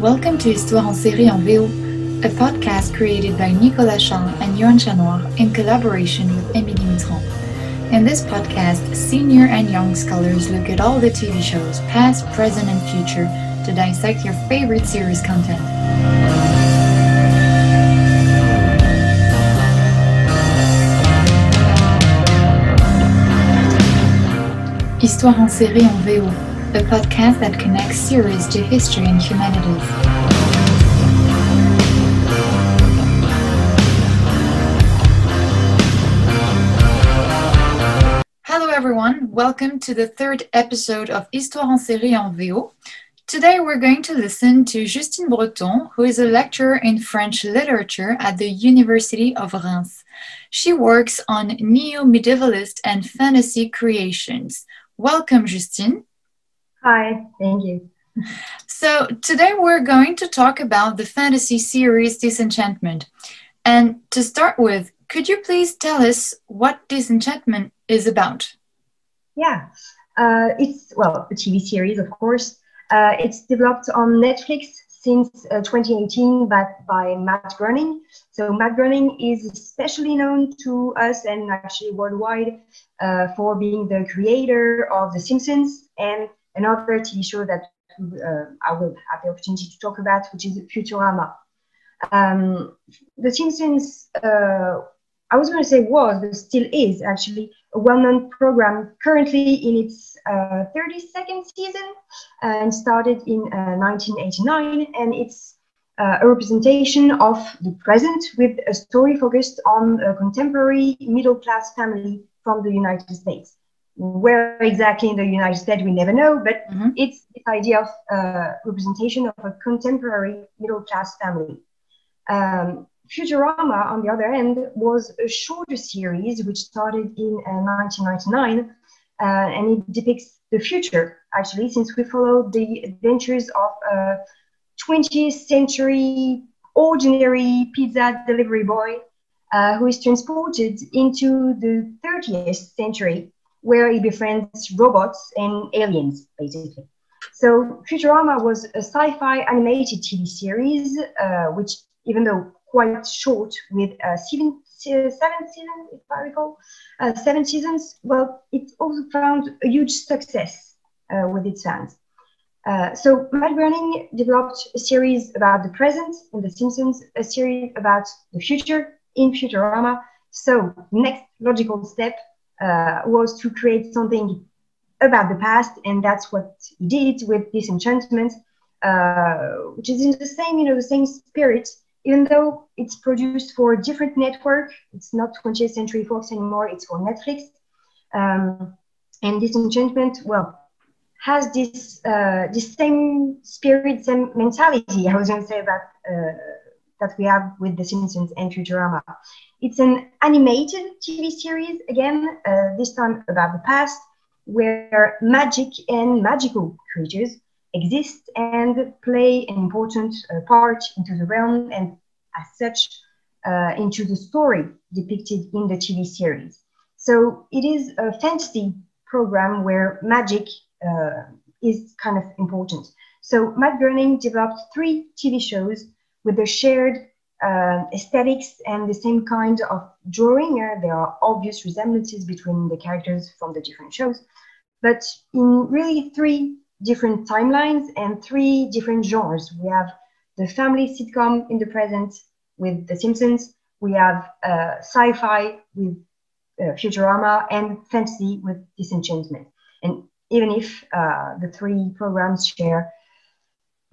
Welcome to Histoire en séries en VO, a podcast created by Nicolas Chan and Yoann Chanoir in collaboration with Émilie Mitron. In this podcast, senior and young scholars look at all the TV shows, past, present, and future, to dissect your favorite series content. Histoire en séries en VO, a podcast that connects series to history and humanities. Hello everyone, welcome to the third episode of Histoire en séries en VO. Today we're going to listen to Justine Breton, who is a lecturer in French literature at the University of Reims. She works on neo-medievalist and fantasy creations. Welcome, Justine. Hi, thank you. So today we're going to talk about the fantasy series Disenchantment. And to start with, could you please tell us what Disenchantment is about? Yeah, it's, a TV series, of course. It's developed on Netflix since 2018 by Matt Groening. So Matt Groening is especially known to us and actually worldwide for being the creator of The Simpsons and another TV show that I will have the opportunity to talk about, which is Futurama. The Simpsons, I was going to say was, but still is actually a well-known program currently in its 32nd season and started in 1989. And it's a representation of the present with a story focused on a contemporary middle-class family from the United States. Where exactly in the United States, we never know, but it's this idea of representation of a contemporary middle-class family. Futurama, on the other hand, was a shorter series which started in 1999, and it depicts the future, actually, since we follow the adventures of a 20th century ordinary pizza delivery boy who is transported into the 30th century, where he befriends robots and aliens, basically. So Futurama was a sci-fi animated TV series, which, even though quite short, with seven seasons, if I recall, 7 seasons, it also found a huge success with its fans. So Matt Groening developed a series about the present in The Simpsons, a series about the future in Futurama. So next logical step was to create something about the past, and that's what he did with Disenchantment, which is in the same spirit, even though it's produced for a different network. It's not 20th Century Fox anymore, it's for Netflix. And Disenchantment, has this same spirit, same mentality, I was going to say, about that we have with The Simpsons and Futurama. It's an animated TV series, again, this time about the past, where magic and magical creatures exist and play an important part into the realm and, as such, into the story depicted in the TV series. So it is a fantasy program where magic is kind of important. So Matt Groening developed 3 TV shows with the shared aesthetics and the same kind of drawing. There are obvious resemblances between the characters from the different shows, but in really 3 different timelines and 3 different genres. We have the family sitcom in the present with The Simpsons, we have sci-fi with Futurama, and fantasy with Disenchantment. And even if the 3 programs share,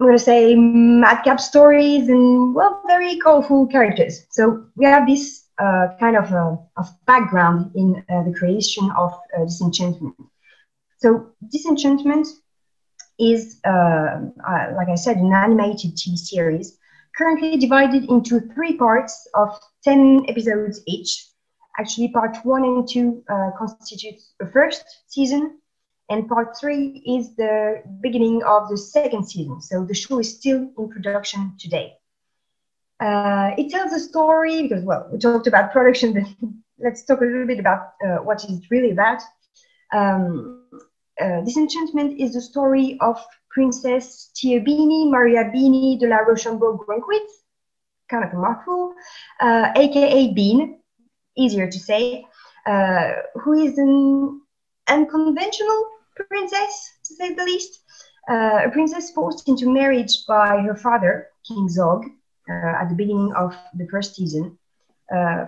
I'm going to say, madcap stories and, very colorful characters. So we have this kind of background in the creation of Disenchantment. So Disenchantment is, like I said, an animated TV series, currently divided into 3 parts of 10 episodes each. Actually, part 1 and 2 constitutes the first season, and part 3 is the beginning of the second season. So the show is still in production today. It tells a story because, we talked about production, but let's talk a little bit about what it's really about. Disenchantment is the story of Princess Tiabini Maria Bini de la Rochambeau-Granquit, kind of a mouthful, aka Bean, easier to say, who is an unconventional princess, to say the least. A princess forced into marriage by her father, King Zog, at the beginning of the first season,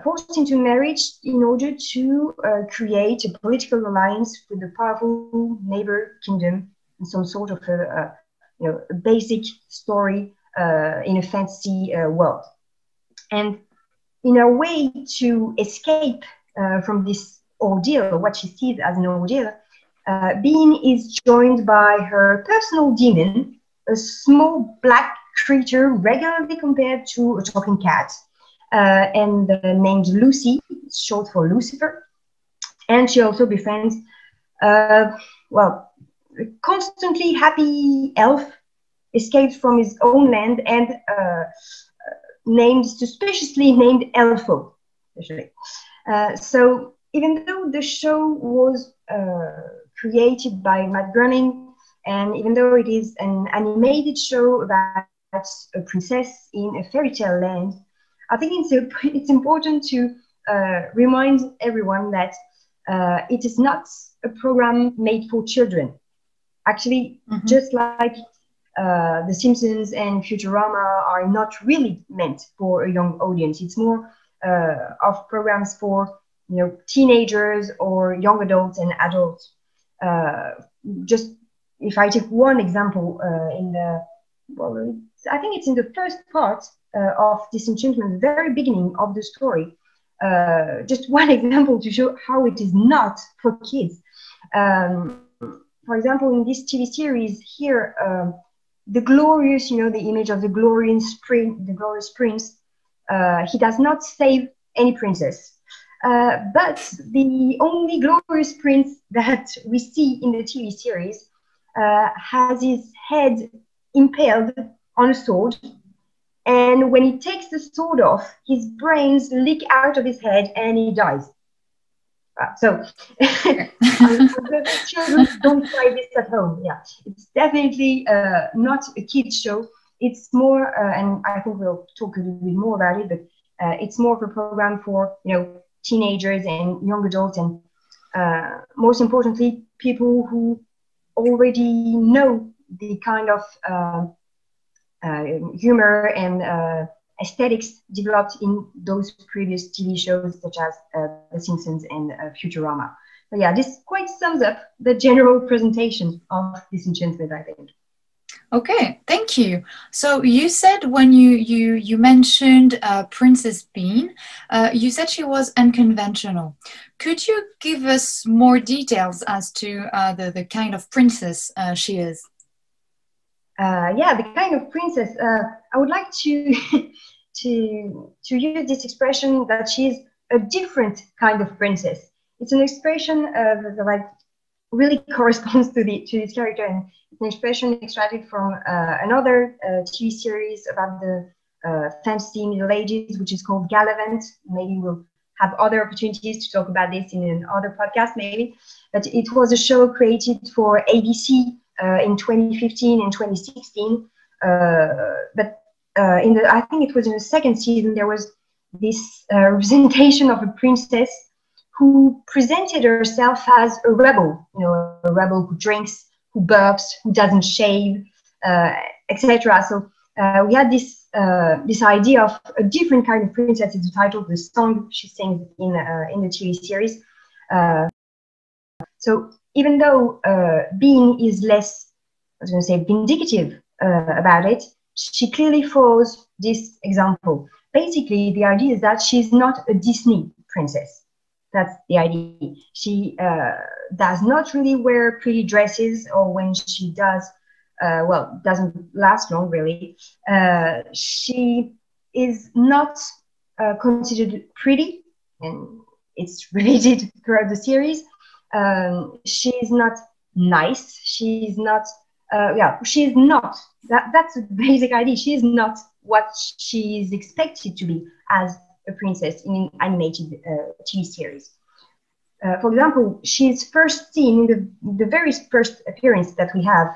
forced into marriage in order to create a political alliance with a powerful neighbor kingdom in some sort of a basic story in a fantasy world. And in a way to escape from this ordeal, what she sees as an ordeal, Bean is joined by her personal demon, a small black creature regularly compared to a talking cat, and named Luci, short for Lucifer. And she also befriends, a constantly happy elf, escaped from his own land and suspiciously named Elfo. So even though the show was created by Matt Groening, and even though it is an animated show about a princess in a fairy tale land, I think it's important to remind everyone that it is not a program made for children. Actually, just like The Simpsons and Futurama are not really meant for a young audience. It's more of programs for teenagers or young adults and adults. Just if I take one example, I think it's in the first part of Disenchantment, the very beginning of the story. Just one example to show how it is not for kids. For example, in this TV series here, the glorious, the image of the glorious prince, he does not save any princess. But the only glorious prince that we see in the TV series has his head impaled on a sword. And when he takes the sword off, his brains leak out of his head and he dies. So children don't try this at home. Yeah, it's definitely not a kids show. It's more, and I think we'll talk a little bit more about it, but it's more of a program for teenagers and young adults, and most importantly, people who already know the kind of humor and aesthetics developed in those previous TV shows, such as The Simpsons and Futurama. So yeah, this quite sums up the general presentation of Disenchantment, I think. Okay, thank you. So you said when you mentioned Princess Bean, you said she was unconventional. Could you give us more details as to the kind of princess she is? Yeah, the kind of princess. I would like to use this expression that she's a different kind of princess. It's an expression that really corresponds to this character, and it's an expression extracted from another TV series about the fantasy Middle Ages, which is called Gallivant. Maybe we'll have other opportunities to talk about this in another podcast, maybe. But it was a show created for ABC in 2015 and 2016. But I think it was in the second season, there was this representation of a princess who presented herself as a rebel, a rebel who drinks, who burps, who doesn't shave, etc. So we had this idea of a different kind of princess. It's the title of the song she sings in the TV series. So even though Bean is less, I was going to say, vindicative about it, she clearly follows this example. Basically, the idea is that she's not a Disney princess. That's the idea. She does not really wear pretty dresses, or when she does, doesn't last long, really. She is not considered pretty, and it's related throughout the series. She's not nice. She's not, she's not. That's the basic idea. She is not what she is expected to be as a princess in an animated TV series. For example, she's first seen in the very first appearance that we have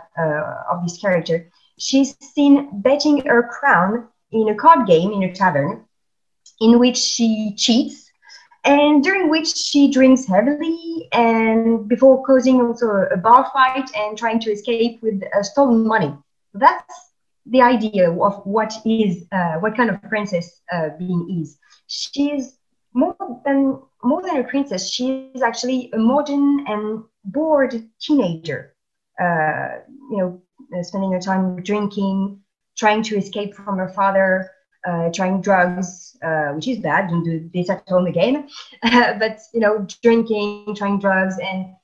of this character. She's seen betting her crown in a card game in a tavern, in which she cheats and during which she drinks heavily, and before causing also a bar fight and trying to escape with stolen money. That's the idea of what kind of princess being is. She's more than a princess. She's actually a modern and bored teenager. Spending her time drinking, trying to escape from her father, trying drugs, which is bad. Don't do this at home again. But drinking, trying drugs, and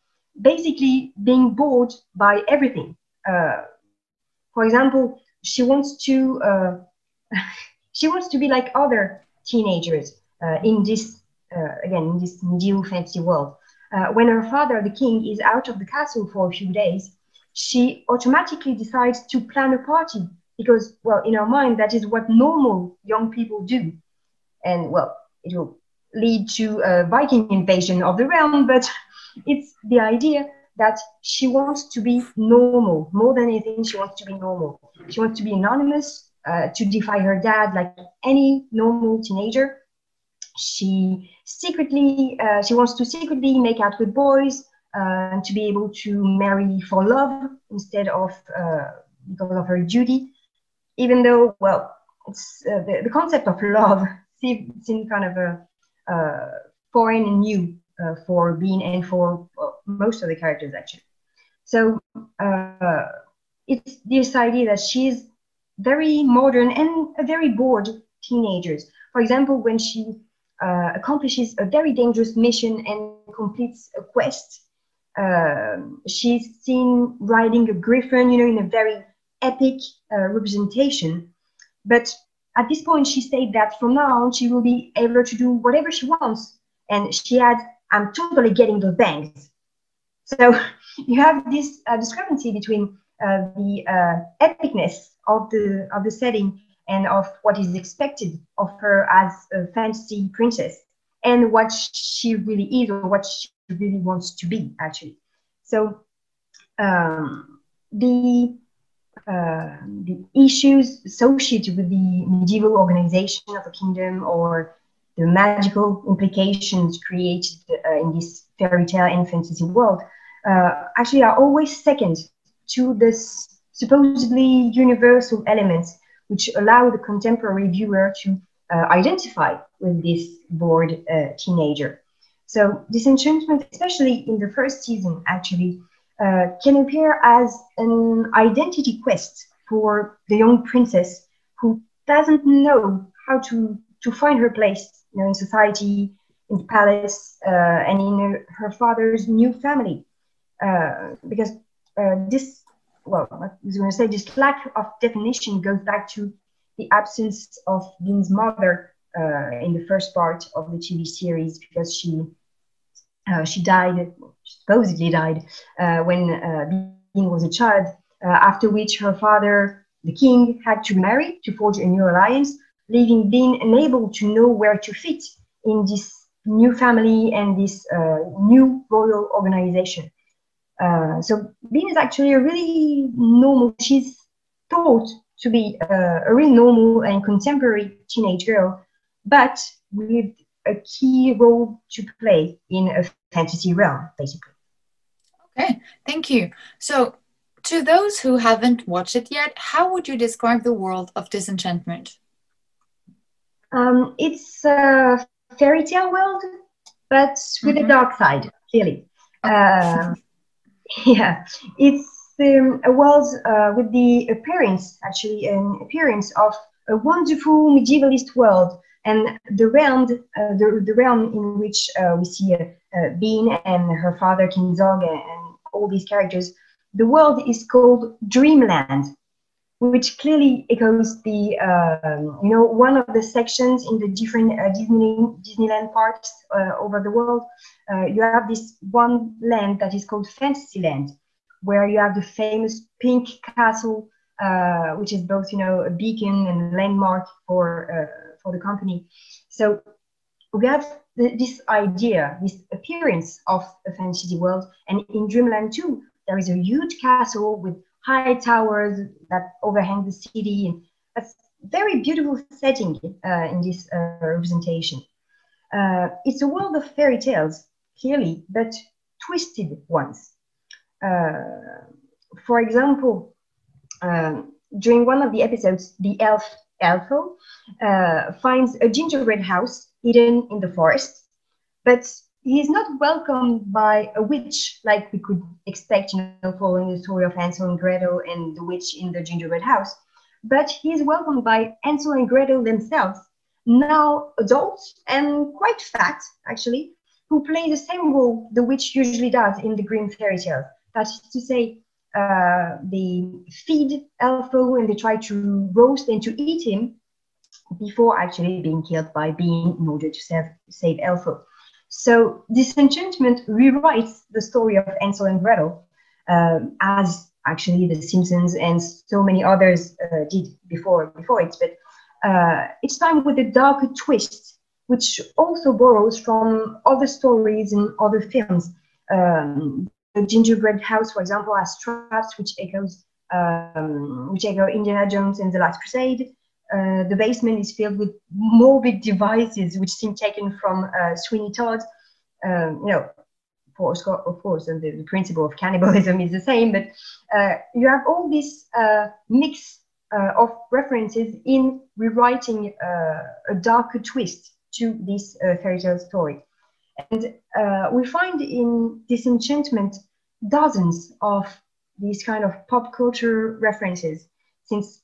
basically being bored by everything. For example, she wants to be like other teenagers in this in this medieval fantasy world. When her father, the king, is out of the castle for a few days, she automatically decides to plan a party because, well, in her mind, that is what normal young people do. And, well, it will lead to a Viking invasion of the realm, but it's the idea that she wants to be normal. More than anything, she wants to be normal. She wants to be anonymous, to defy her dad like any normal teenager. She wants to secretly make out with boys, and to be able to marry for love instead of because of her duty. Even though, well, it's the concept of love seems kind of a foreign and new for Bean and for most of the characters actually. So it's this idea that she's very modern and a very bored teenager. For example, when she accomplishes a very dangerous mission and completes a quest, she's seen riding a griffin, in a very epic representation. But at this point, she said that from now on, she will be able to do whatever she wants. And she adds, "I'm totally getting those bangs." So you have this discrepancy between the epicness of the setting and of what is expected of her as a fantasy princess and what she really is or what she really wants to be, actually. So the issues associated with the medieval organization of a kingdom or the magical implications created in this fairy tale and fantasy world actually are always second to this supposedly universal elements which allow the contemporary viewer to identify with this bored teenager. So Disenchantment, especially in the first season, actually can appear as an identity quest for the young princess who doesn't know how to find her place, in society, in the palace, and in her father's new family. Because this, well, I was going to say, this lack of definition goes back to the absence of Bean's mother in the first part of the TV series, because she died, supposedly died, when Bean was a child, after which her father, the king, had to marry to forge a new alliance, leaving Bean unable to know where to fit in this new family and this new royal organization. So Bean is actually a really normal, she's thought to be a really normal and contemporary teenage girl, but with a key role to play in a fantasy realm, basically. Okay, thank you. So, to those who haven't watched it yet, how would you describe the world of Disenchantment? It's a fairy tale world, but with a dark side, clearly. Okay. Yeah, it's a world with the appearance, actually, an appearance of a wonderful medievalist world, and the realm, the realm in which we see Bean and her father King Zog and all these characters. The world is called Dreamland, which clearly echoes the one of the sections in the different Disneyland parks over the world. You have this one land that is called Fantasyland, where you have the famous pink castle, which is both a beacon and a landmark for the company. So we have this idea, this appearance of a fantasy world. And in Dreamland too, there is a huge castle with high towers that overhang the city. And that's very beautiful setting in this representation. It's a world of fairy tales, clearly, but twisted ones. For example, during one of the episodes, the elf Elfo finds a gingerbread house hidden in the forest, but he is not welcomed by a witch like we could expect, following the story of Hansel and Gretel and the witch in the gingerbread house. But he is welcomed by Hansel and Gretel themselves, now adults and quite fat, actually, who play the same role the witch usually does in the Grimm fairy tales. That is to say, they feed Elfo and they try to roast and to eat him before actually being killed by Bean in order to save Elfo. So Disenchantment rewrites the story of Hansel and Gretel, as actually the Simpsons and so many others did before it. But it's time with a darker twist, which also borrows from other stories and other films. The Gingerbread House, for example, has traps which echo Indiana Jones and the Last Crusade. The basement is filled with morbid devices which seem taken from Sweeney Todd. Of course, and the principle of cannibalism is the same, but you have all this mix of references in rewriting a darker twist to this fairy tale story. And we find in Disenchantment dozens of these kind of pop culture references, since,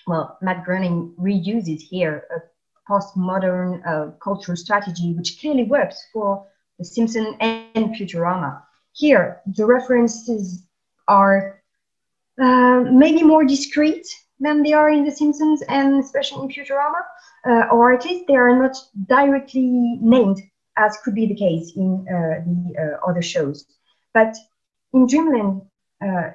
well, Matt Groening reuses here a postmodern cultural strategy which clearly works for the Simpsons and Futurama. Here, the references are maybe more discreet than they are in the Simpsons and especially in Futurama, or at least they are not directly named, as could be the case in the other shows. But in Dreamland,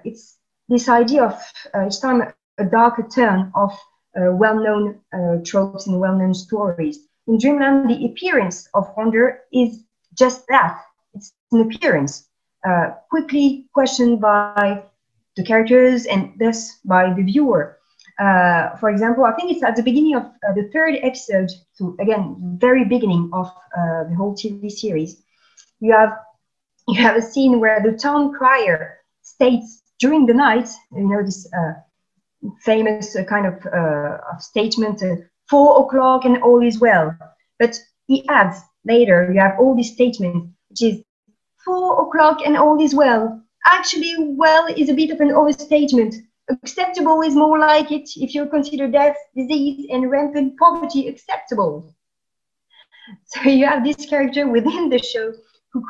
it's this idea of each time a darker turn of well-known tropes and well-known stories. In Dreamland, the appearance of wonder is just that. It's an appearance, quickly questioned by the characters and thus by the viewer. For example, I think it's at the beginning of the third episode, so again, very beginning of the whole TV series, you have a scene where the town crier states during the night, this famous kind of statement, 4 o'clock and all is well. But he adds later, you have all these statements, which is 4 o'clock and all is well. Actually, well is a bit of an overstatement. Acceptable is more like it if you consider death, disease, and rampant poverty acceptable. So you have this character within the show who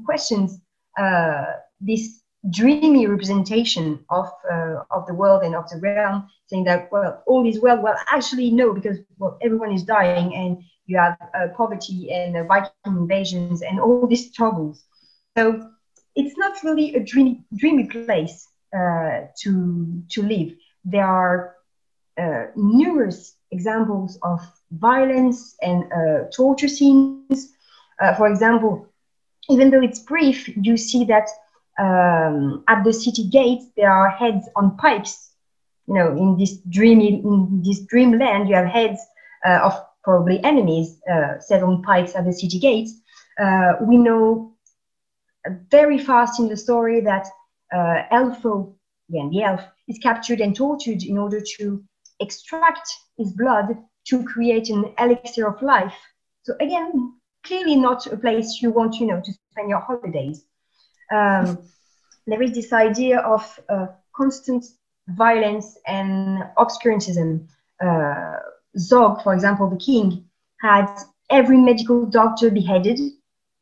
questions this dreamy representation of the world and of the realm, saying that, well, all is well. Well, actually, no, because, well, everyone is dying and you have poverty and Viking invasions and all these troubles. So it's not really a dreamy place to live. There are numerous examples of violence and torture scenes. For example, even though it's brief, you see that at the city gates there are heads on pipes. In this dreamland, you have heads of probably enemies set on pipes at the city gates. We know very fast in the story that Elfo, again, the elf, is captured and tortured in order to extract his blood to create an elixir of life. So again, clearly not a place you want, to spend your holidays. There is this idea of constant violence and obscurantism. Zog, for example, the king, had every medical doctor beheaded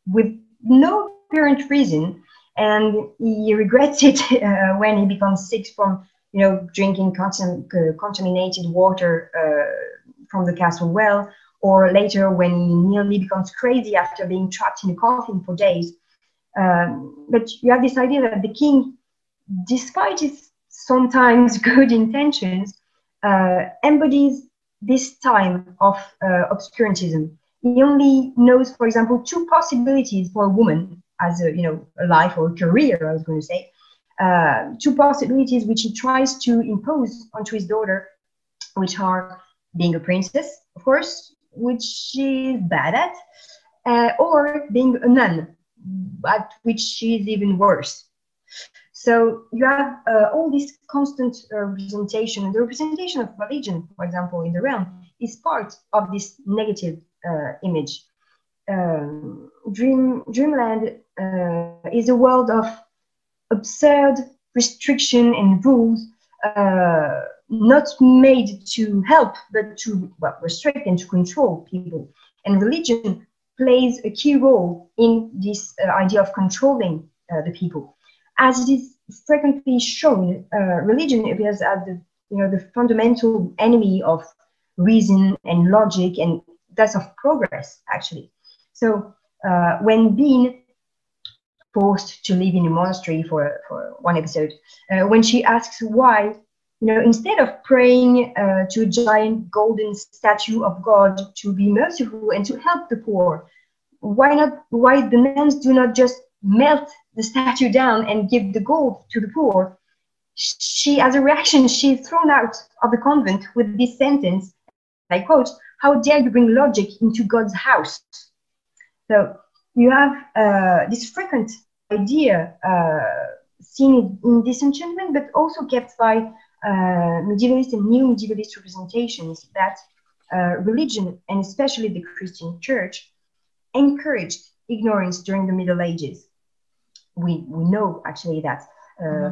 with no apparent reason, and he regrets it when he becomes sick from, drinking contaminated water from the castle well, or later when he nearly becomes crazy after being trapped in a coffin for days. But you have this idea that the king, despite his sometimes good intentions, embodies this time of obscurantism. he only knows, for example, two possibilities for a woman as a, a life or a career, I was going to say. Two possibilities which he tries to impose onto his daughter, which are being a princess, of course, which she's bad at, or being a nun, at which she's even worse. So you have all this constant representation. The representation of religion, for example, in the realm, is part of this negative image. Dreamland is a world of absurd restriction and rules, not made to help, but to restrict and to control people. And religion plays a key role in this idea of controlling the people. As it is frequently shown, religion appears as the fundamental enemy of reason and logic, and thus of progress, actually. So when being forced to live in a monastery for one episode, when she asks why, instead of praying to a giant golden statue of God to be merciful and to help the poor, why the nuns do not just melt the statue down and give the gold to the poor? She, as a reaction, she's thrown out of the convent with this sentence, I quote, "How dare you bring logic into God's house?" So you have this frequent idea seen in Disenchantment, but also kept by medievalist and neo-medievalist representations, that religion, and especially the Christian Church, encouraged ignorance during the Middle Ages. We know actually that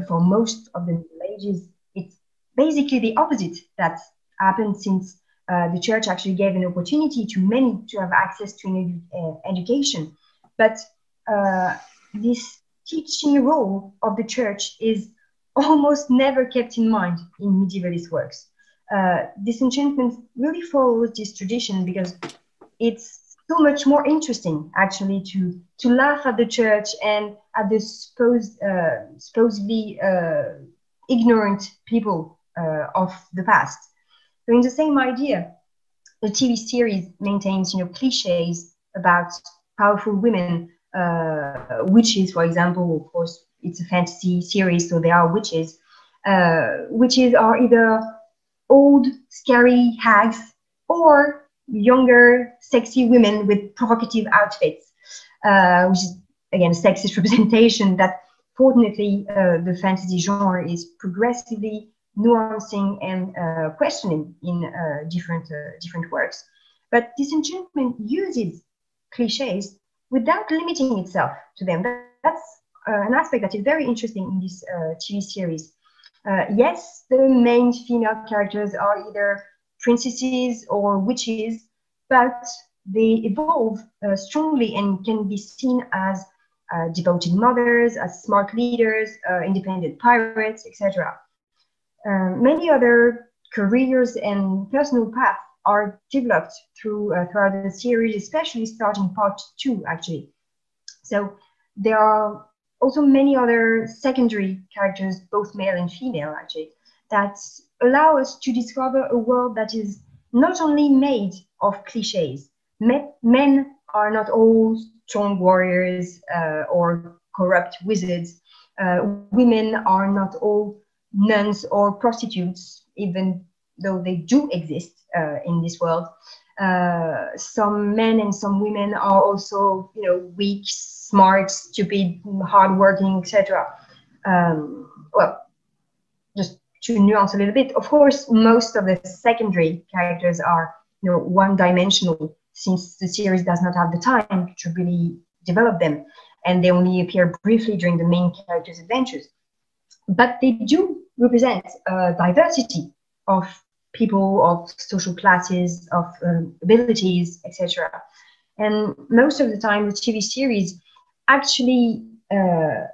for most of the Middle Ages, it's basically the opposite that happened, since the Church actually gave an opportunity to many to have access to an education. But this teaching role of the Church is almost never kept in mind in medievalist works. Disenchantment really follows this tradition because it's so much more interesting, actually, to laugh at the Church and at the supposedly ignorant people of the past. So in the same idea, the TV series maintains, cliches about powerful women, witches, for example. Of course, it's a fantasy series, so there are witches. Witches are either old, scary hags or younger, sexy women with provocative outfits, which is, again, a sexist representation that, fortunately, the fantasy genre is progressively nuancing and questioning in different works. But Disenchantment uses cliches without limiting itself to them. That's an aspect that is very interesting in this TV series. Yes, the main female characters are either princesses or witches, but they evolve strongly and can be seen as devoted mothers, as smart leaders, independent pirates, etc. Many other careers and personal paths are developed throughout the series, especially starting part 2, actually. So there are also many other secondary characters, both male and female, actually, that allow us to discover a world that is not only made of cliches. Men are not all strong warriors or corrupt wizards. Women are not all nuns or prostitutes, even though they do exist in this world. Some men and some women are also, weak, smart, stupid, hardworking, etc. Well, just to nuance a little bit, of course, most of the secondary characters are, one-dimensional, since the series does not have the time to really develop them, and they only appear briefly during the main characters' adventures. But they do represent a diversity of people, of social classes, of abilities, etc. And most of the time, the TV series actually, I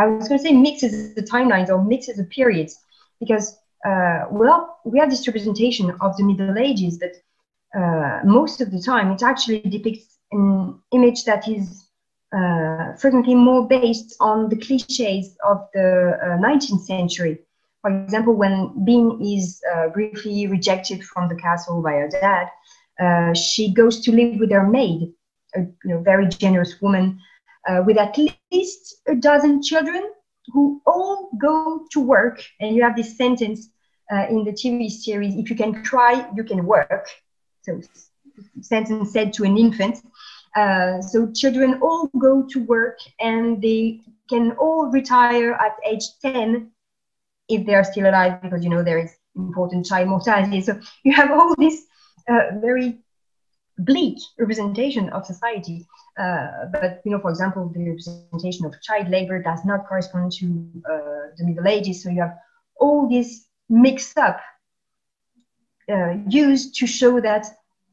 was going to say, mixes the timelines or mixes the periods, because, we have this representation of the Middle Ages, but most of the time it actually depicts an image that is frequently more based on the cliches of the 19th century. For example, when Bean is briefly rejected from the castle by her dad, She goes to live with her maid, a very generous woman, with at least a dozen children who all go to work. And you have this sentence in the TV series: if you can cry, you can work. So sentence said to an infant. So children all go to work, and they can all retire at age 10 if they are still alive, because there is important child mortality. So you have all this very bleak representation of society. But for example, the representation of child labor does not correspond to the Middle Ages. So you have all this mixed up used to show that,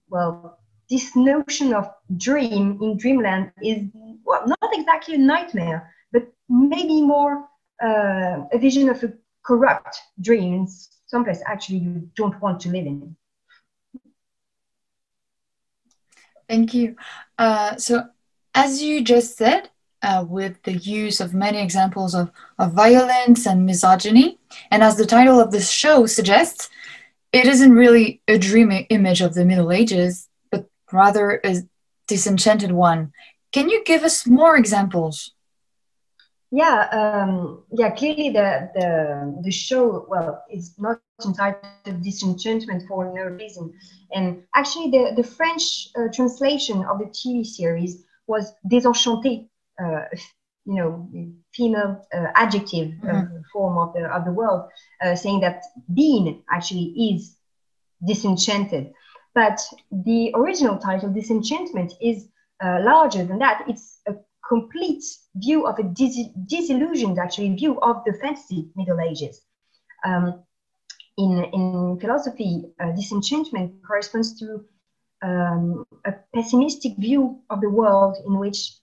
well, this notion of dream in Dreamland is, well, not exactly a nightmare, but maybe more a vision of a corrupt dream, someplace actually you don't want to live in. Thank you. So as you just said, with the use of many examples of violence and misogyny, and as the title of this show suggests, it isn't really a dream image of the Middle Ages, but rather a disenchanted one. Can you give us more examples? Yeah, clearly the show, well, is not entitled Disenchantment for no reason. And actually the French translation of the TV series was Désenchantée, female adjective form of the world, saying that being actually is disenchanted. But the original title, Disenchantment, is larger than that. It's a complete view of a disillusioned, actually, view of the fantasy Middle Ages. In philosophy, disenchantment corresponds to a pessimistic view of the world in which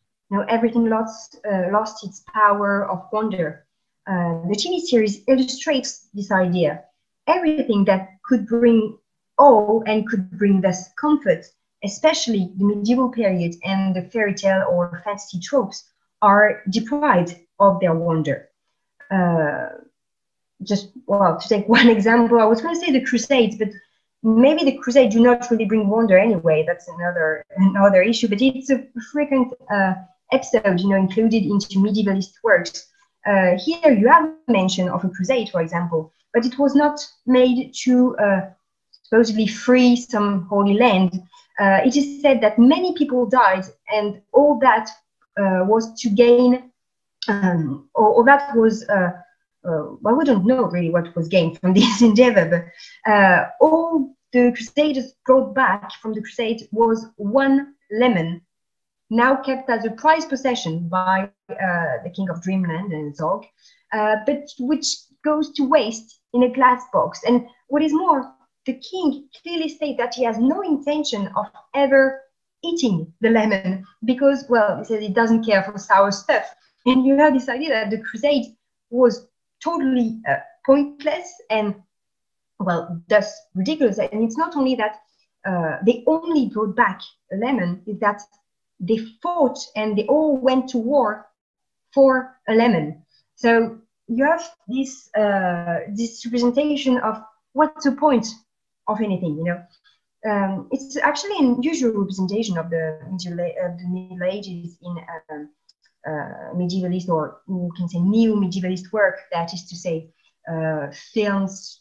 everything lost its power of wonder. The TV series illustrates this idea. Everything that could bring awe and could bring thus comfort, especially the medieval period and the fairy tale or fantasy tropes, are deprived of their wonder. To take one example, I was going to say the Crusades, but maybe the Crusades do not really bring wonder anyway. That's another issue, but it's a frequent episode, included into medievalist works. Here you have mention of a crusade, for example, but it was not made to supposedly free some holy land. It is said that many people died, and all that was to gain, or that was, well, we don't know really what was gained from this endeavor, but all the Crusaders brought back from the crusade was one lemon, now kept as a prized possession by the king of Dreamland and Zog, but which goes to waste in a glass box. And what is more, the king clearly states that he has no intention of ever eating the lemon because, well, he says he doesn't care for sour stuff. And you have this idea that the crusade was totally pointless and, well, thus ridiculous. And it's not only that they only brought back a lemon, is that they fought and they all went to war for a lemon. So you have this representation of what's the point of anything, it's actually an unusual representation of the Middle Ages in medievalist, or you can say neo-medievalist work, that is to say films,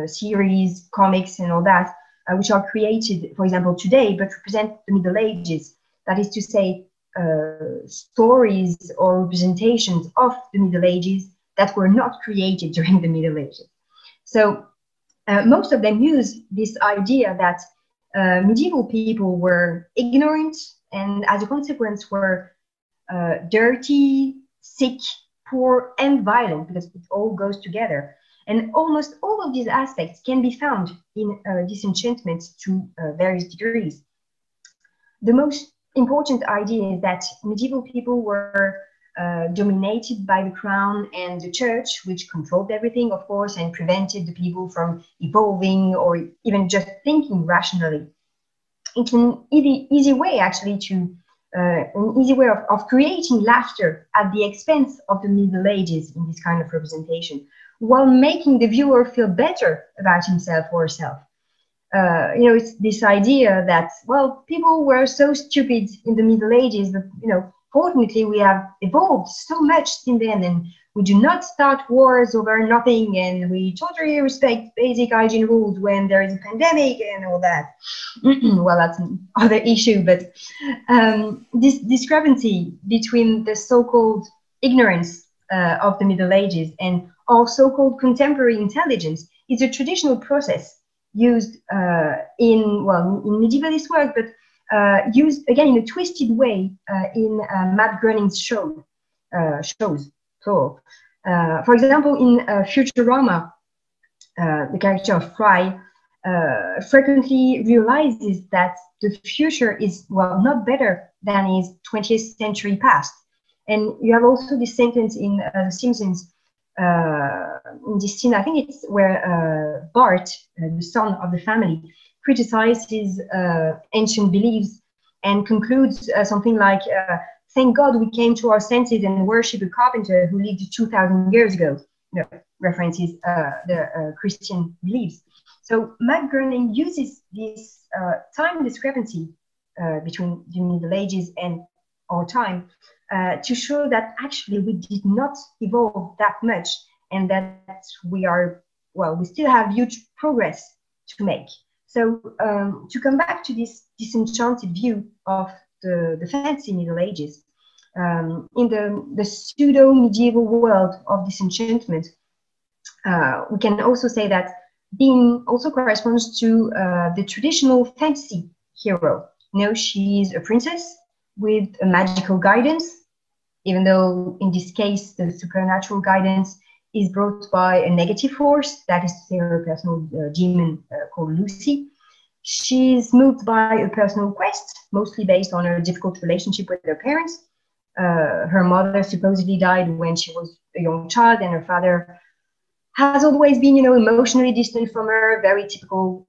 series, comics and all that, which are created, for example, today, but represent the Middle Ages. That is to say, stories or representations of the Middle Ages that were not created during the Middle Ages. So most of them use this idea that medieval people were ignorant and as a consequence were dirty, sick, poor, and violent, because it all goes together. And almost all of these aspects can be found in Disenchantment to various degrees. The most important idea is that medieval people were dominated by the crown and the church, which controlled everything, of course, and prevented the people from evolving or even just thinking rationally. It's an easy way, actually, of creating laughter at the expense of the Middle Ages in this kind of representation, while making the viewer feel better about himself or herself. it's this idea that, well, people were so stupid in the Middle Ages, but, fortunately, we have evolved so much since then, and we do not start wars over nothing, and we totally respect basic hygiene rules when there is a pandemic and all that. Well, that's another issue, but this discrepancy between the so-called ignorance of the Middle Ages and our so-called contemporary intelligence is a traditional process used in medievalist work, but used again in a twisted way in Matt Groening's shows. So, for example, in Futurama, the character of Fry frequently realizes that the future is, well, not better than his 20th century past. And you have also this sentence in The Simpsons, in this scene, I think it's where Bart, the son of the family, criticizes ancient beliefs and concludes something like, thank God we came to our senses and worship a carpenter who lived 2,000 years ago. References the Christian beliefs. So Matt Groening uses this time discrepancy between the Middle Ages and our time to show that actually we did not evolve that much, and that we still have huge progress to make. So to come back to this disenchanted view of the fancy Middle Ages, in the pseudo-medieval world of disenchantment, we can also say that Bean also corresponds to the traditional fantasy hero. She's a princess with a magical guidance, even though in this case the supernatural guidance is brought by a negative force, that is to say her personal demon called Luci. She's moved by a personal quest, mostly based on her difficult relationship with her parents. Her mother supposedly died when she was a young child, and her father has always been, emotionally distant from her, very typical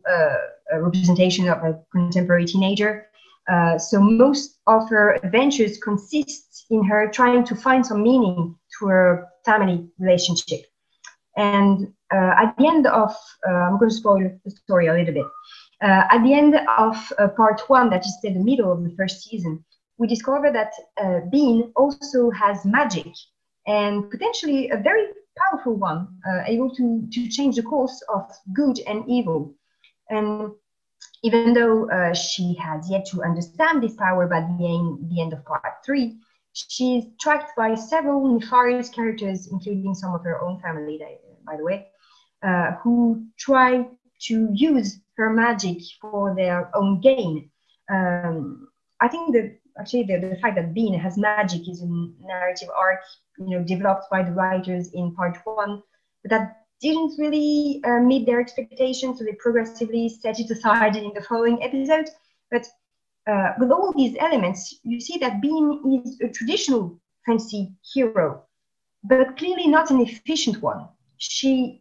representation of a contemporary teenager. So most of her adventures consist in her trying to find some meaning to her family relationship. And at the end of, I'm going to spoil the story a little bit. At the end of part one, that is in the middle of the first season, we discover that Bean also has magic, and potentially a very powerful one, able to change the course of good and evil. And even though she has yet to understand this power by the end of part three, she's tracked by several nefarious characters, including some of her own family, by the way, who try to use her magic for their own gain. I think that actually the fact that Bean has magic is a narrative arc, developed by the writers in part one, but that didn't really meet their expectations, so they progressively set it aside in the following episode. But with all these elements, you see that Bean is a traditional fantasy hero, but clearly not an efficient one. She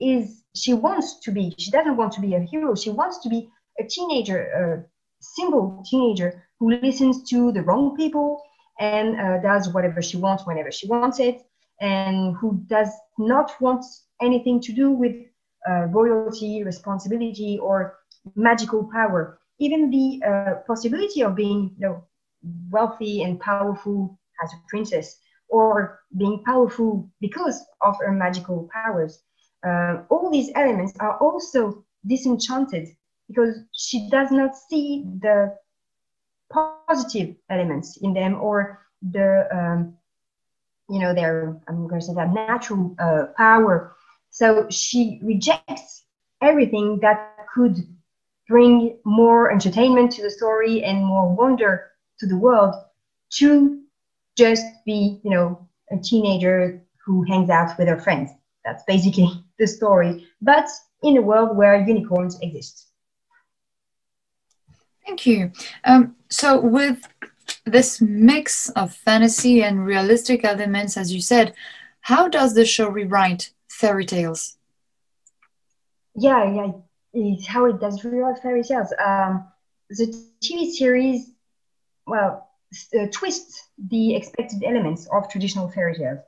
doesn't want to be a hero. She wants to be a teenager, a simple teenager who listens to the wrong people and does whatever she wants whenever she wants it, and who does not want anything to do with royalty, responsibility, or magical power. Even the possibility of being wealthy and powerful as a princess, or being powerful because of her magical powers. All these elements are also disenchanted because she does not see the positive elements in them, or the their, I'm going to say, that natural power. So she rejects everything that could bring more entertainment to the story and more wonder to the world, to just be, a teenager who hangs out with her friends. That's basically the story, but in a world where unicorns exist. Thank you. So with this mix of fantasy and realistic elements, as you said, how does the show rewrite fairy tales? Yeah, it's how it does rewrite fairy tales. The TV series, twists the expected elements of traditional fairy tales.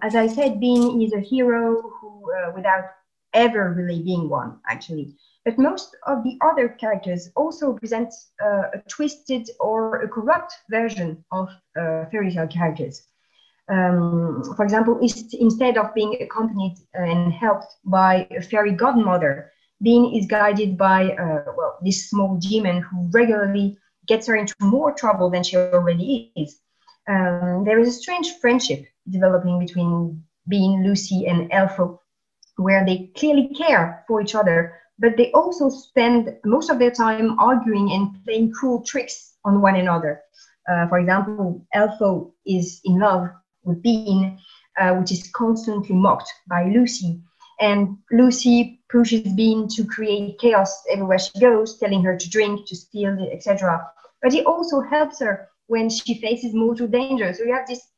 As I said, Bean is a hero who, without ever really being one, actually. But most of the other characters also present a twisted or a corrupt version of fairy tale characters. For example, instead of being accompanied and helped by a fairy godmother, Bean is guided by well, this small demon who regularly gets her into more trouble than she already is. There is a strange friendship developing between Bean, Luci, and Elfo, where they clearly care for each other, but they also spend most of their time arguing and playing cruel tricks on one another. For example, Elfo is in love with Bean, which is constantly mocked by Luci. And Luci pushes Bean to create chaos everywhere she goes, telling her to drink, to steal, etc. But he also helps her when she faces mortal danger. So you have this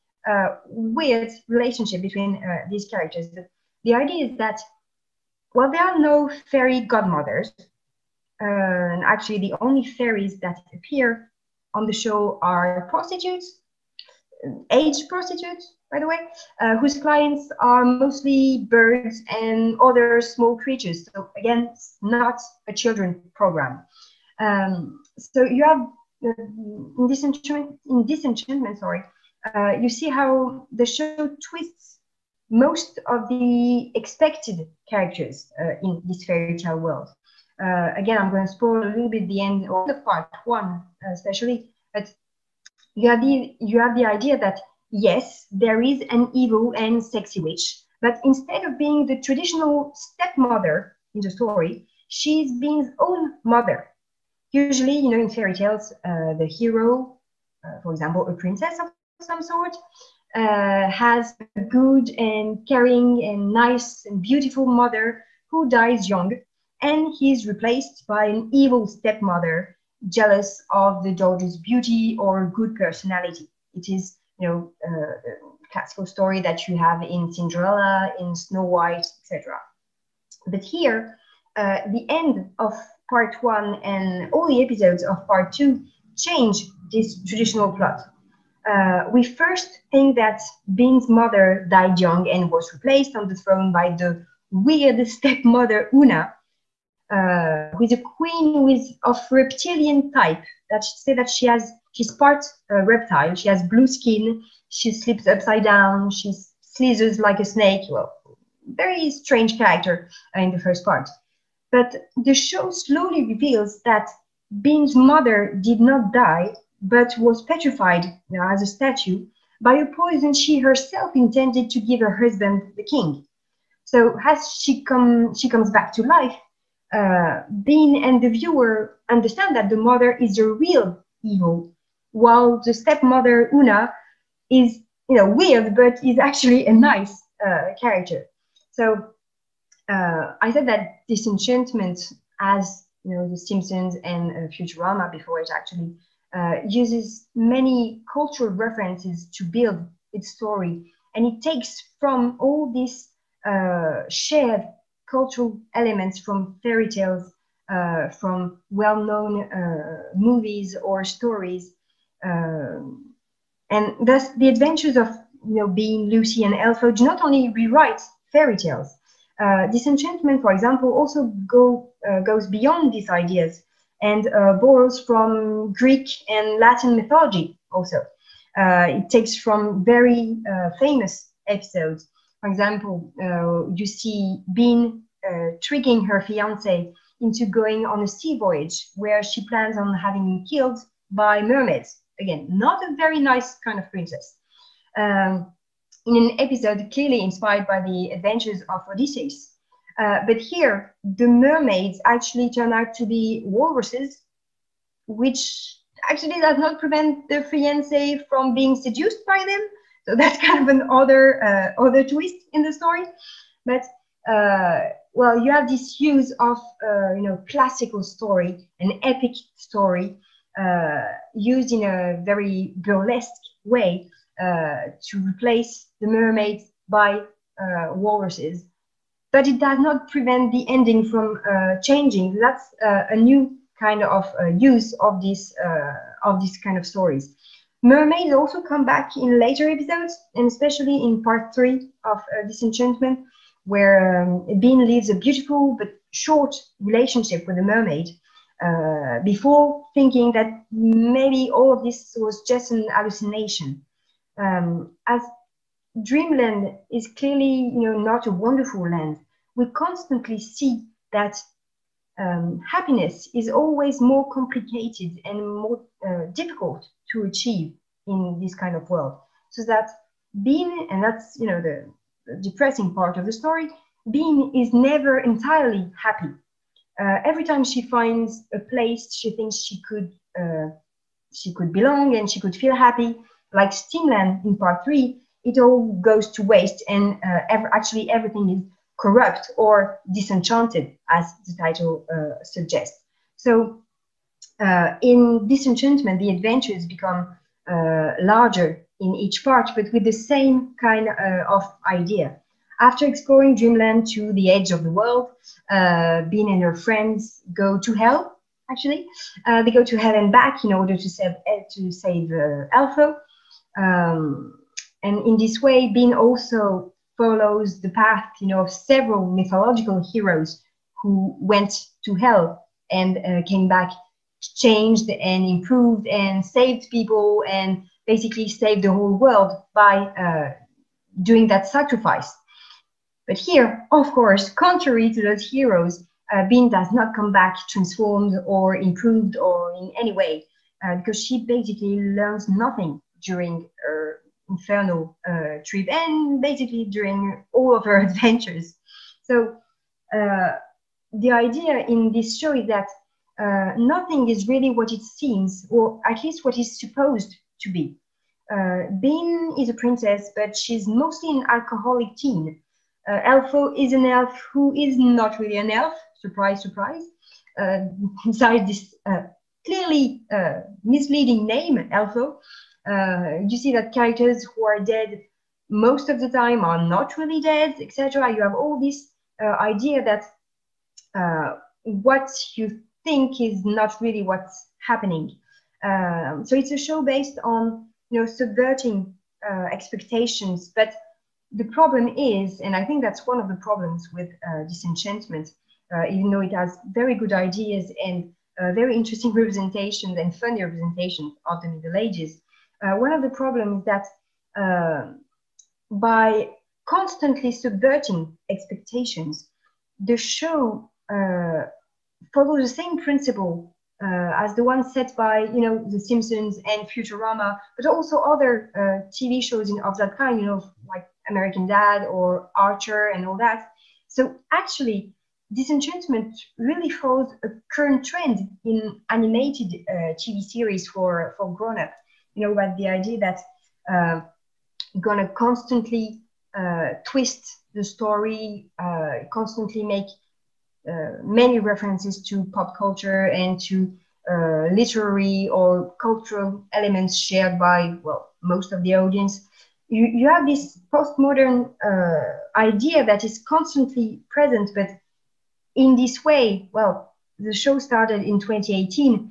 weird relationship between these characters. The idea is that, well, there are no fairy godmothers. And actually, the only fairies that appear on the show are prostitutes, aged prostitutes, by the way, whose clients are mostly birds and other small creatures. So again, it's not a children's program. So you have in Disenchantment, sorry, you see how the show twists most of the expected characters in this fairy tale world. Again, I'm going to spoil a little bit the end of the part one, especially, but you have the idea that yes, there is an evil and sexy witch, but instead of being the traditional stepmother in the story, she's Bean's own mother. Usually, you know, in fairy tales, the hero, for example, a princess of some sort, has a good and caring and nice and beautiful mother who dies young, and he's replaced by an evil stepmother jealous of the daughter's beauty or good personality. It is, you know, a classical story that you have in Cinderella, in Snow White, etc. But here, the end of part one and all the episodes of part two change this traditional plot. We first think that Bean's mother died young and was replaced on the throne by the weird stepmother Una, who is a queen of reptilian type. That say that she's part reptile. She has blue skin. She sleeps upside down. She slithers like a snake. Well, very strange character in the first part. But the show slowly reveals that Bean's mother did not die, but was petrified, you know, as a statue by a poison she herself intended to give her husband, the king. So as she comes back to life, Bean and the viewer understand that the mother is the real evil, while the stepmother Una is, you know, weird, but is actually a nice character. So I said that Disenchantment, as you know, the Simpsons and Futurama before it, actually uses many cultural references to build its story, and it takes from all these shared cultural elements from fairy tales, from well-known movies or stories, and thus the adventures of, you know, Bean, Luci, and Elfo do not only rewrite fairy tales. Disenchantment, for example, also goes beyond these ideas and borrows from Greek and Latin mythology also. It takes from very famous episodes. For example, you see Bean tricking her fiancé into going on a sea voyage where she plans on having him killed by mermaids. Again, not a very nice kind of princess. In an episode clearly inspired by the adventures of Odysseus. But here, the mermaids actually turn out to be walruses, which actually does not prevent the fiancé from being seduced by them. So that's kind of an other twist in the story. But well, you have this use of you know, classical story, an epic story, used in a very burlesque way to replace the mermaids by walruses. But it does not prevent the ending from changing. That's a new kind of use of this kind of stories. Mermaids also come back in later episodes, and especially in part 3 of Disenchantment, where Bean lives a beautiful but short relationship with a mermaid before thinking that maybe all of this was just an hallucination. As Dreamland is clearly, not a wonderful land, we constantly see that happiness is always more complicated and more difficult to achieve in this kind of world. So that Bean, and that's the depressing part of the story, Bean is never entirely happy. Every time she finds a place she thinks she could belong and she could feel happy, like Steamland in part 3, it all goes to waste, and actually everything is corrupt or disenchanted, as the title suggests. So in Disenchantment, the adventures become larger in each part, but with the same kind of idea. After exploring Dreamland to the edge of the world, Bean and her friends go to hell. Actually, they go to hell and back in order to save Elfo. And in this way, Bean also follows the path, of several mythological heroes who went to hell and came back, changed and improved and saved people and basically saved the whole world by doing that sacrifice. But here, of course, contrary to those heroes, Bean does not come back transformed or improved or in any way, because she basically learns nothing during her infernal trip and basically during all of her adventures. So the idea in this show is that nothing is really what it seems, or at least what it's supposed to be. Bean is a princess, but she's mostly an alcoholic teen. Elfo is an elf who is not really an elf. Surprise, surprise. Inside this clearly misleading name, Elfo, you see that characters who are dead most of the time are not really dead, etc. You have all this idea that what you think is not really what's happening. So it's a show based on subverting expectations, but the problem is, and I think that's one of the problems with Disenchantment, even though it has very good ideas and very interesting representations and funny representations of the Middle Ages, one of the problems is that by constantly subverting expectations, the show follows the same principle as the one set by the Simpsons and Futurama, but also other TV shows of that kind, like American Dad or Archer and all that. So actually, Disenchantment really follows a current trend in animated TV series for grown-up. About the idea that gonna constantly twist the story, constantly make many references to pop culture and to literary or cultural elements shared by, most of the audience. You have this postmodern idea that is constantly present, but in this way, the show started in 2018.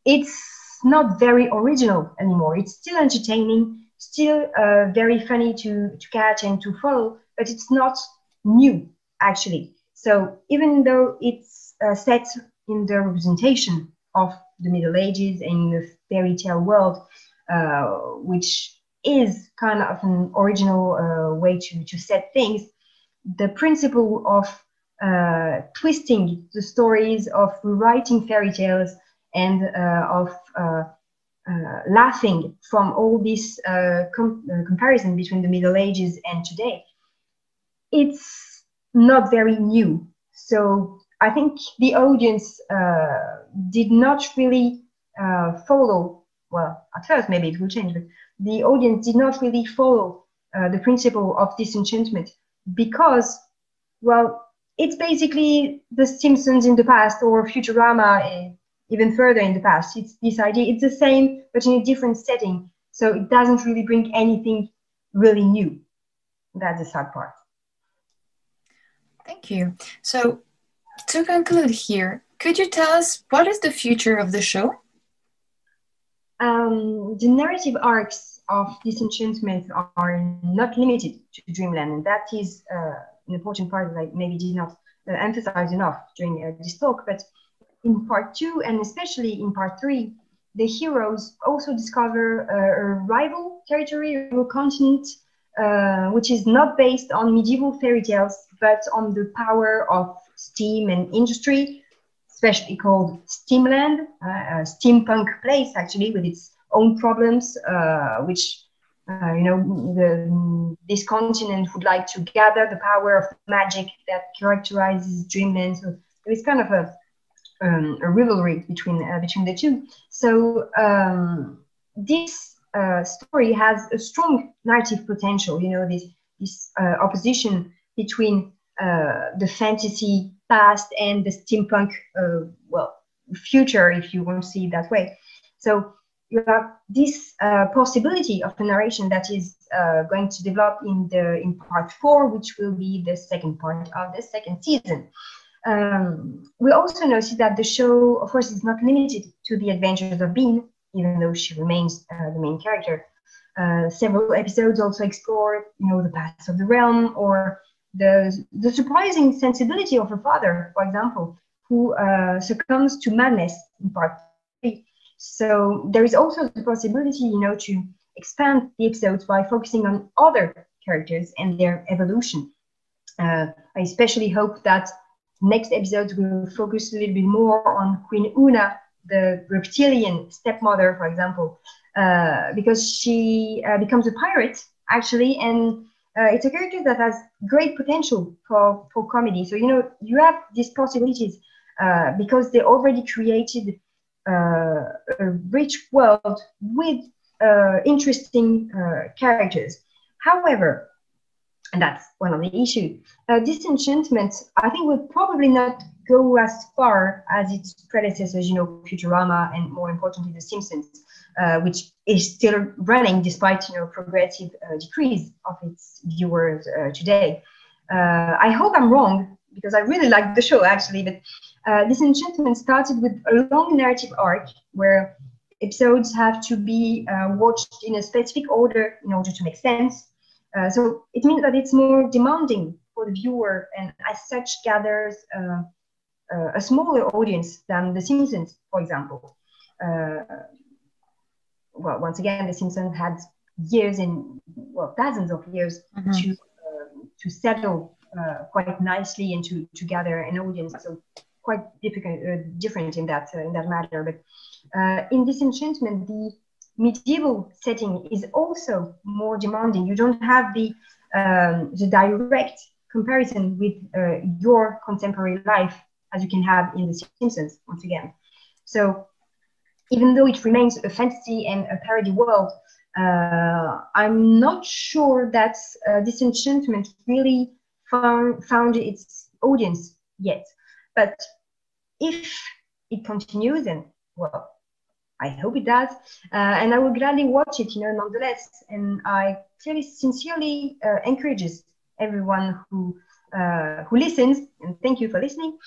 It's not very original anymore. It's still entertaining, still very funny to catch and to follow, but it's not new, actually. So even though it's set in the representation of the Middle Ages and the fairy tale world, which is kind of an original way to set things, the principle of twisting the stories, of rewriting fairy tales, and of laughing from all this comparison between the Middle Ages and today, it's not very new. So I think the audience did not really follow, at first maybe it will change, but the audience did not really follow the principle of disenchantment because, it's basically the Simpsons in the past or Futurama even further in the past. It's this idea, it's the same, but in a different setting. So it doesn't really bring anything really new. That's the sad part. Thank you. So to conclude here, could you tell us what is the future of the show? The narrative arcs of Disenchantment are not limited to Dreamland, and that is an important part that I maybe did not emphasize enough during this talk. But in part 2, and especially in part 3, the heroes also discover a rival territory, a rival continent, which is not based on medieval fairy tales, but on the power of steam and industry, especially called Steamland, a steampunk place actually with its own problems, which this continent would like to gather the power of magic that characterizes Dreamland. So there is kind of a rivalry between the two. So this story has a strong narrative potential. This opposition between the fantasy past and the steampunk future, if you want to see it that way. So you have this possibility of a narration that is going to develop in part 4, which will be the second part of the second season. We also notice that the show, of course, is not limited to the adventures of Bean, even though she remains the main character. Several episodes also explore, the past of the realm, or the surprising sensibility of her father, for example, who succumbs to madness in part 3. So there is also the possibility, to expand the episodes by focusing on other characters and their evolution. I especially hope that next episodes will focus a little bit more on Queen Una, the reptilian stepmother, for example, because she becomes a pirate, actually, and it's a character that has great potential for comedy. So, you have these possibilities because they already created a rich world with interesting characters. However, and that's one of the issues. Disenchantment, I think, will probably not go as far as its predecessors, Futurama, and more importantly, The Simpsons, which is still running despite, progressive decrease of its viewers today. I hope I'm wrong, because I really like the show, actually, but Disenchantment started with a long narrative arc where episodes have to be watched in a specific order in order to make sense. So it means that it's more demanding for the viewer, and as such gathers a smaller audience than The Simpsons, for example. Once again, The Simpsons had years and dozens of years to settle quite nicely and to gather an audience. So quite different in that matter. But in Disenchantment, the medieval setting is also more demanding. You don't have the direct comparison with your contemporary life as you can have in The Simpsons, once again. So even though it remains a fantasy and a parody world, I'm not sure that Disenchantment really found its audience yet. But if it continues, and I hope it does, and I will gladly watch it, nonetheless. And I clearly, sincerely encourages everyone who listens, and thank you for listening.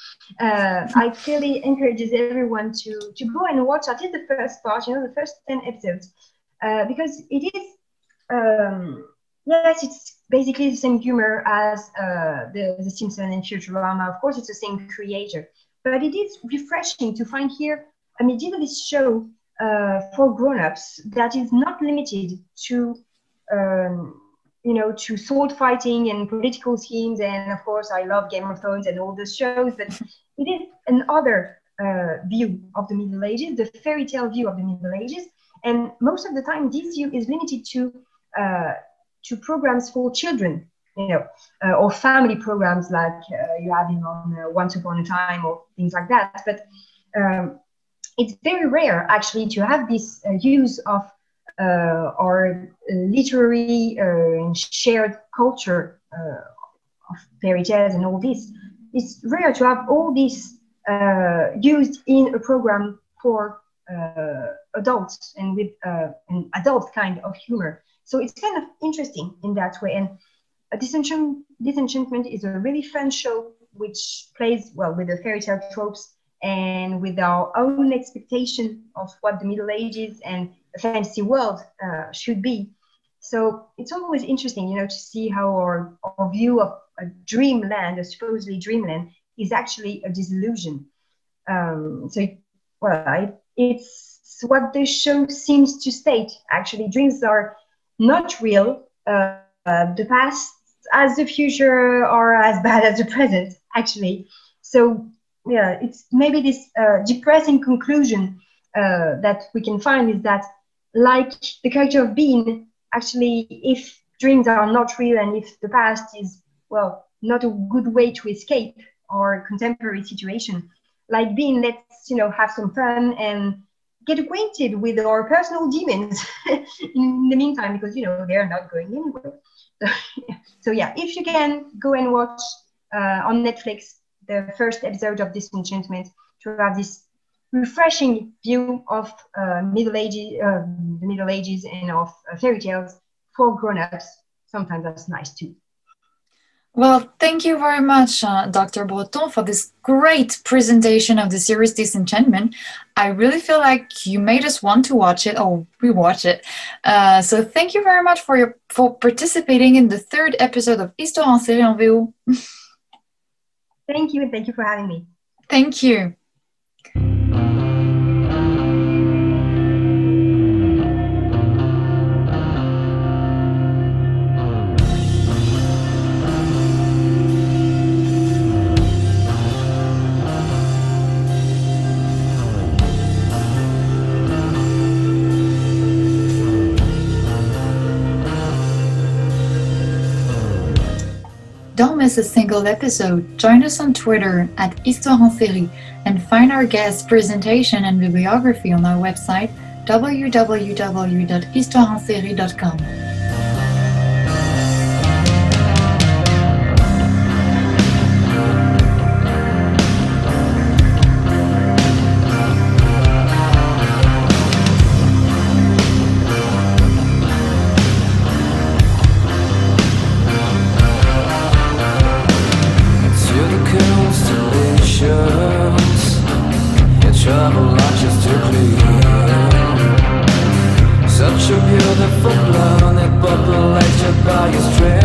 I clearly encourages everyone to go and watch at least the first part, the first 10 episodes, because it is, yes, it's basically the same humor as the Simpsons and Futurama. Of course, it's the same creator, but it is refreshing to find here a medievalist show for grown-ups that is not limited to to sword fighting and political schemes. And of course, I love Game of Thrones and all those shows, but it is another view of the Middle Ages, the fairy tale view of the Middle Ages. And most of the time, this view is limited to programs for children, or family programs like you have on Once Upon a Time or things like that. But it's very rare, actually, to have this use of our literary and shared culture of fairy tales and all this. It's rare to have all this used in a program for adults and with an adult kind of humor. So it's kind of interesting in that way. And Disenchantment is a really fun show which plays well with the fairy tale tropes and with our own expectation of what the Middle Ages and a fantasy world should be. So it's always interesting, to see how our view of dreamland, a supposedly dreamland, is actually a disillusion. It's what the show seems to state. Actually, dreams are not real. The past as the future are as bad as the present, actually. So yeah, it's maybe this depressing conclusion that we can find is that, like the character of Bean, actually, if dreams are not real and if the past is, well, not a good way to escape our contemporary situation, like Bean, let's, have some fun and get acquainted with our personal demons in the meantime, because, they're not going anywhere. So yeah, if you can go and watch on Netflix the first episode of Disenchantment to have this refreshing view of the Middle Ages and of fairy tales for grown-ups. Sometimes that's nice too. Well, thank you very much, Dr. Breton, for this great presentation of the series Disenchantment. I really feel like you made us want to watch it or rewatch it. So thank you very much for participating in the third episode of Histoire en série en VO. Thank you, and thank you for having me. Thank you. Don't miss a single episode. Join us on Twitter at Histoire en série and find our guest presentation and bibliography on our website www.histoireenserie.com. Such a beautiful planet, but the lights are by your strength.